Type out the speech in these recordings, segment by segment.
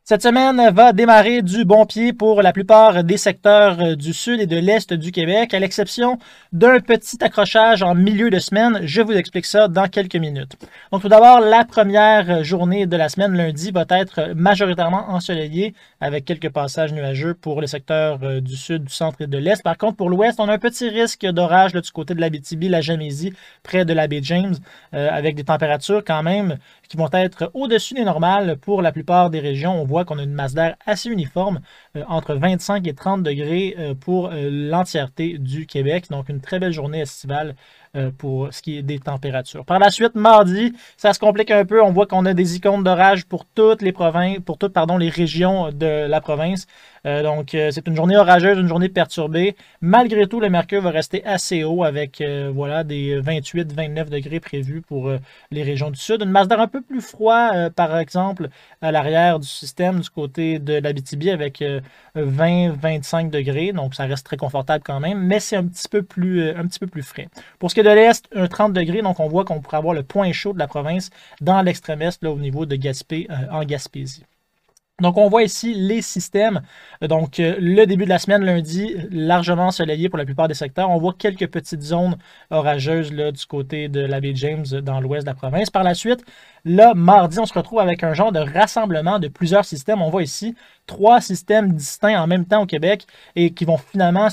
Cette semaine va démarrer du bon pied pour la plupart des secteurs du sud et de l'est du Québec, à l'exception d'un petit accrochage en milieu de semaine. Je vous explique ça dans quelques minutes. Donc tout d'abord, la première journée de la semaine, lundi, va être majoritairement ensoleillée avec quelques passages nuageux pour les secteurs du sud, du centre et de l'est. Par contre, pour l'ouest, on a un petit risque d'orage du côté de l'Abitibi, la Gamésie, près de la baie James, avec des températures quand même qui vont être au-dessus des normales pour la plupart des régions. On voit qu'on a une masse d'air assez uniforme, entre 25 et 30 degrés pour l'entièreté du Québec. Donc, une très belle journée estivale pour ce qui est des températures. Par la suite, mardi, ça se complique un peu. On voit qu'on a des icônes d'orage pour toutes les provinces, pour toutes, les régions de la province. C'est une journée orageuse, une journée perturbée. Malgré tout, le mercure va rester assez haut avec des 28-29 degrés prévus pour les régions du sud. Une masse d'air un peu plus froid, par exemple, à l'arrière du système du côté de l'Abitibi avec 20-25 degrés. Donc, ça reste très confortable quand même, mais c'est un petit peu plus frais. Pour ce qui est de l'Est, un 30 degrés. Donc, on voit qu'on pourrait avoir le point chaud de la province dans l'extrême Est, là, au niveau de Gaspé, en Gaspésie. Donc, on voit ici les systèmes. Donc, le début de la semaine, lundi, largement ensoleillé pour la plupart des secteurs. On voit quelques petites zones orageuses là, du côté de la baie James dans l'ouest de la province. Par la suite, là, mardi, on se retrouve avec un genre de rassemblement de plusieurs systèmes. On voit ici 3 systèmes distincts en même temps au Québec et qui vont finalement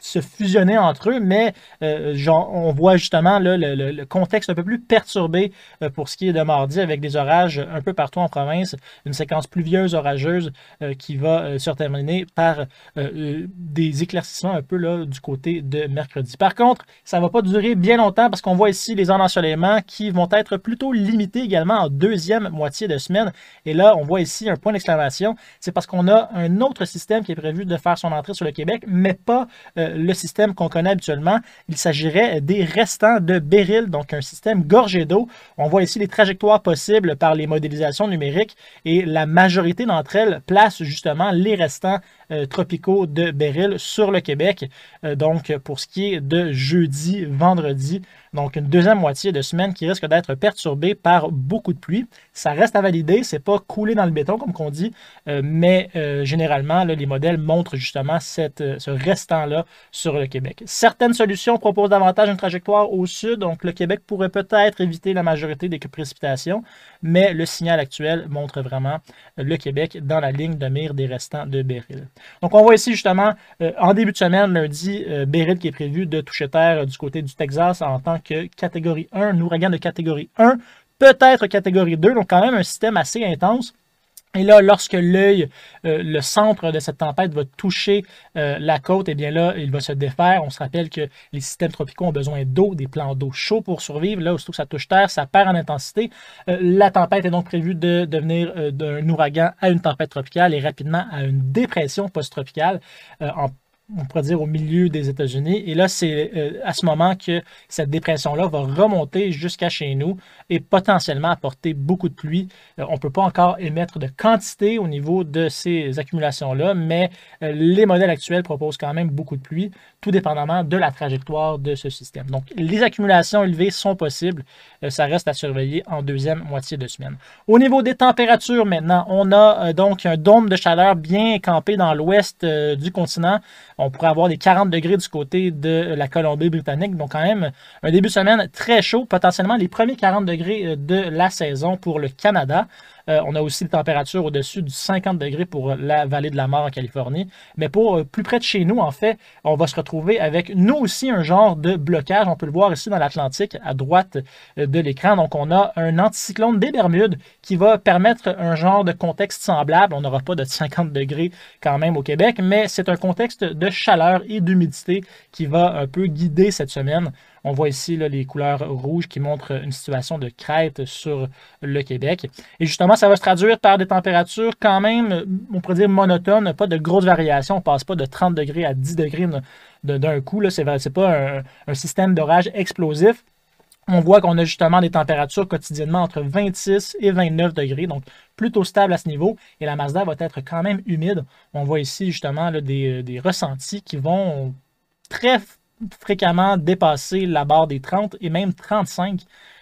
se fusionner entre eux, mais on voit justement là, le contexte un peu plus perturbé pour ce qui est de mardi, avec des orages un peu partout en province, une séquence pluvieuse, orageuse qui va se terminer par des éclaircissements un peu là, du côté de mercredi. Par contre, ça ne va pas durer bien longtemps parce qu'on voit ici les zones d'ensoleillement qui vont être plutôt limitées également en deuxième moitié de semaine. Et là, on voit ici un point d'exclamation. C'est parce qu'on a un autre système qui est prévu de faire son entrée sur le Québec, mais pas le système qu'on connaît habituellement. Il s'agirait des restants de Beryl, donc un système gorgé d'eau. On voit ici les trajectoires possibles par les modélisations numériques et la majorité d'entre elles placent justement les restants tropicaux de Beryl sur le Québec. Donc, pour ce qui est de jeudi, vendredi, donc une deuxième moitié de semaine qui risque d'être perturbée par beaucoup de pluie. Ça reste à valider, c'est pas coulé dans le béton comme qu'on dit, mais généralement, là, les modèles montrent justement ce restant-là sur le Québec. Certaines solutions proposent davantage une trajectoire au sud, donc le Québec pourrait peut-être éviter la majorité des précipitations, mais le signal actuel montre vraiment le Québec dans la ligne de mire des restants de Beryl. Donc on voit ici justement, en début de semaine, lundi, Beryl qui est prévu de toucher terre du côté du Texas en tant que catégorie 1, un ouragan de catégorie 1, peut-être catégorie 2, donc quand même un système assez intense. Et là, lorsque l'œil, le centre de cette tempête va toucher la côte, eh bien là, il va se défaire. On se rappelle que les systèmes tropicaux ont besoin d'eau, des plans d'eau chauds pour survivre. Là, aussitôt que ça touche terre, ça perd en intensité. La tempête est donc prévue de devenir d'un ouragan à une tempête tropicale et rapidement à une dépression post-tropicale on pourrait dire au milieu des États-Unis. Et là, c'est à ce moment que cette dépression-là va remonter jusqu'à chez nous et potentiellement apporter beaucoup de pluie. On ne peut pas encore émettre de quantité au niveau de ces accumulations-là, mais les modèles actuels proposent quand même beaucoup de pluie, tout dépendamment de la trajectoire de ce système. Donc, les accumulations élevées sont possibles. Ça reste à surveiller en deuxième moitié de semaine. Au niveau des températures, maintenant, on a donc un dôme de chaleur bien campé dans l'ouest du continent. On pourrait avoir des 40 degrés du côté de la Colombie-Britannique. Donc, quand même, un début de semaine très chaud, potentiellement les premiers 40 degrés de la saison pour le Canada. On a aussi des températures au-dessus du 50 degrés pour la vallée de la Mort en Californie. Mais pour plus près de chez nous, en fait, on va se retrouver avec nous aussi un genre de blocage. On peut le voir ici dans l'Atlantique, à droite de l'écran. Donc, on a un anticyclone des Bermudes qui va permettre un genre de contexte semblable. On n'aura pas de 50 degrés quand même au Québec, mais c'est un contexte de chaleur et d'humidité qui va un peu guider cette semaine. On voit ici là, les couleurs rouges qui montrent une situation de crête sur le Québec. Et justement, ça va se traduire par des températures quand même, on pourrait dire monotones, pas de grosses variations. On ne passe pas de 30 degrés à 10 degrés d'un coup. Ce n'est pas un système d'orage explosif. On voit qu'on a justement des températures quotidiennement entre 26 et 29 degrés, donc plutôt stable à ce niveau. Et la masse d'air va être quand même humide. On voit ici justement là, des ressentis qui vont très fréquemment dépasser la barre des 30 et même 35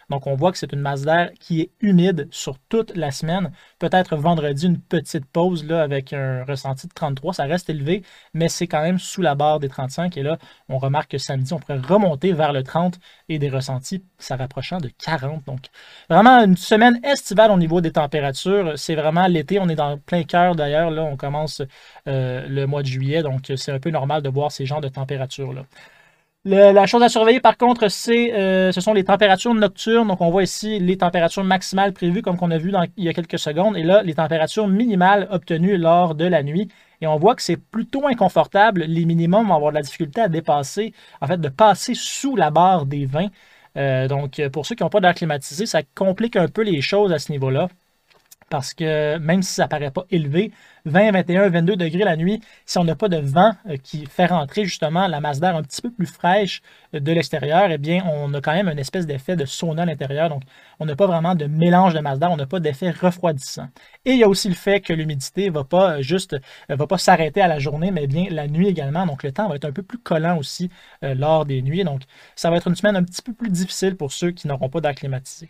Donc, on voit que c'est une masse d'air qui est humide sur toute la semaine. Peut-être vendredi, une petite pause là, avec un ressenti de 33. Ça reste élevé, mais c'est quand même sous la barre des 35. Et là, on remarque que samedi, on pourrait remonter vers le 30 et des ressentis, ça rapprochant de 40. Donc, vraiment une semaine estivale au niveau des températures. C'est vraiment l'été. On est dans plein cœur d'ailleurs. Là, on commence le mois de juillet. Donc, c'est un peu normal de voir ces genres de températures-là. La chose à surveiller, par contre, ce sont les températures nocturnes. Donc, on voit ici les températures maximales prévues, comme on a vu il y a quelques secondes. Et là, les températures minimales obtenues lors de la nuit. Et on voit que c'est plutôt inconfortable. Les minimums vont avoir de la difficulté à dépasser, en fait, de passer sous la barre des 20. Donc, pour ceux qui n'ont pas d'air climatisé, ça complique un peu les choses à ce niveau-là. Parce que même si ça ne paraît pas élevé, 20, 21, 22 degrés la nuit, si on n'a pas de vent qui fait rentrer justement la masse d'air un petit peu plus fraîche de l'extérieur, eh bien, on a quand même une espèce d'effet de sauna à l'intérieur. Donc, on n'a pas vraiment de mélange de masse d'air, on n'a pas d'effet refroidissant. Et il y a aussi le fait que l'humidité ne va pas s'arrêter à la journée, mais bien la nuit également. Donc, le temps va être un peu plus collant aussi lors des nuits. Donc, ça va être une semaine un petit peu plus difficile pour ceux qui n'auront pas d'air climatisé.